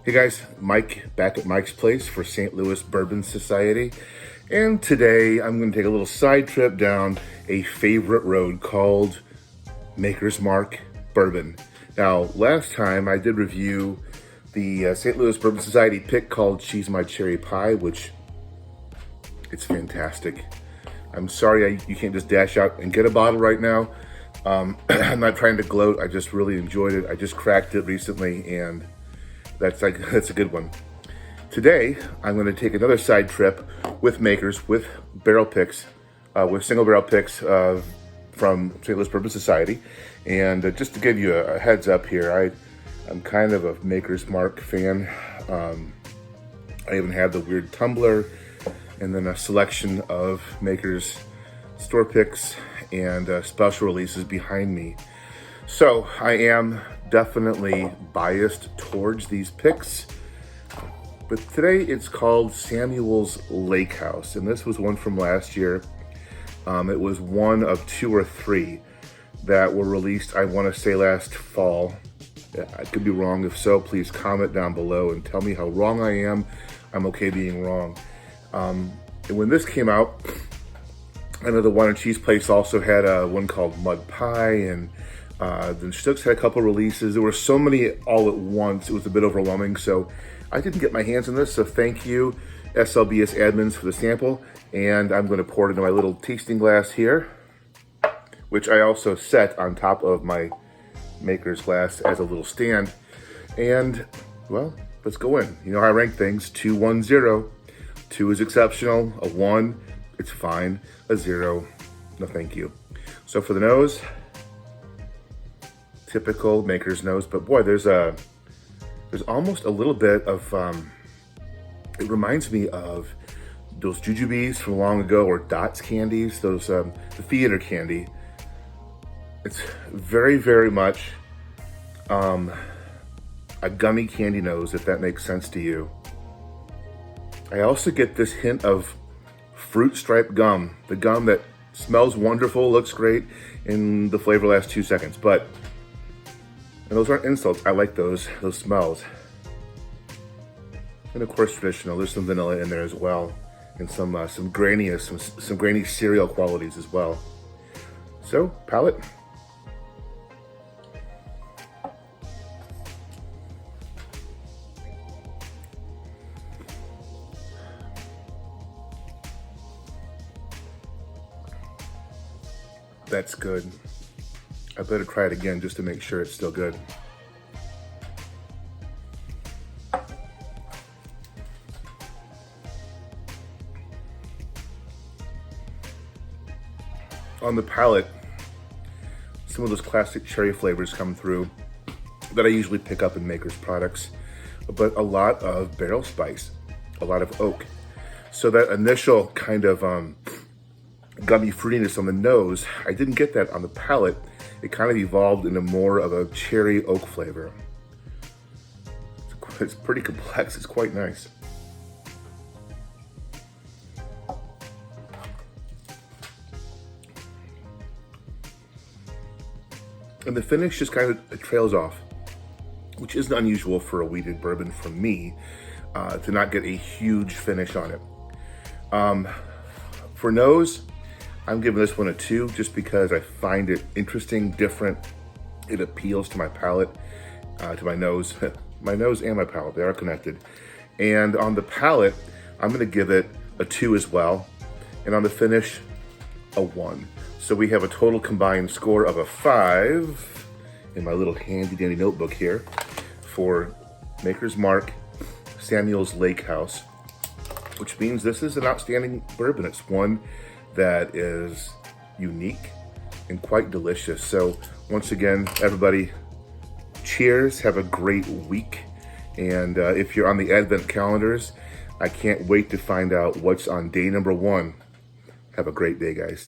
Hey guys, Mike back at Mike's Place for St. Louis Bourbon Society. And today I'm going to take a little side trip down a favorite road called Maker's Mark Bourbon. Now, last time I did review the St. Louis Bourbon Society pick called She's My Cherry Pie, which it's fantastic. I'm sorry you can't just dash out and get a bottle right now. I'm not trying to gloat. I just really enjoyed it. I just cracked it recently, and that's a good one. Today, I'm going to take another side trip with makers, with barrel picks, with single barrel picks from St. Louis Bourbon Society. And just to give you a heads up here, I'm kind of a Maker's Mark fan. I even have the weird tumbler, and then a selection of Maker's store picks and special releases behind me. So I am definitely biased towards these picks, but today it's called Samuel's Lake House, and this was one from last year. It was one of 2 or 3 that were released, I want to say last fall. I could be wrong. If so, please comment down below and tell me how wrong I am. I'm okay being wrong. And when this came out, I know the Wine and Cheese place also had one called Mud Pie, and then Stokes had a couple releases. There were so many all at once, it was a bit overwhelming, so I didn't get my hands on this, so thank you, SLBS admins, for the sample. And I'm going to pour it into my little tasting glass here, which I also set on top of my Maker's glass as a little stand. And, well, let's go in. You know how I rank things, 2, 1, 0. 2 is exceptional, a 1, it's fine, a 0, no thank you. So for the nose, typical Maker's nose, but boy, there's almost a little bit of, it reminds me of those jujubes from long ago, or Dots candies, those, the theater candy. It's very, very much a gummy candy nose, if that makes sense to you. I also get this hint of fruit striped gum, the gum that smells wonderful, looks great, and the flavor lasts 2 seconds. But, and those aren't insults, I like those smells. And of course traditional, there's some vanilla in there as well, and some grainy cereal qualities as well. So, palate. That's good. I better try it again just to make sure it's still good. On the palate, some of those classic cherry flavors come through that I usually pick up in Maker's products, but a lot of barrel spice, a lot of oak. So that initial kind of gummy fruitiness on the nose, I didn't get that on the palate. It kind of evolved into more of a cherry oak flavor. It's pretty complex, it's quite nice. And the finish just kind of trails off, which isn't unusual for a wheated bourbon from me, to not get a huge finish on it. For nose, I'm giving this one a 2 just because I find it interesting, different. It appeals to my palate, to my nose. My nose and my palate, they are connected. And on the palate, I'm gonna give it a 2 as well. And on the finish, a 1. So we have a total combined score of a 5 in my little handy dandy notebook here for Maker's Mark Samuel's Lake House, which means this is an outstanding bourbon. It's one that is unique and quite delicious. So once again, everybody, cheers, have a great week. And if you're on the Advent calendars, I can't wait to find out what's on day number 1. Have a great day, guys.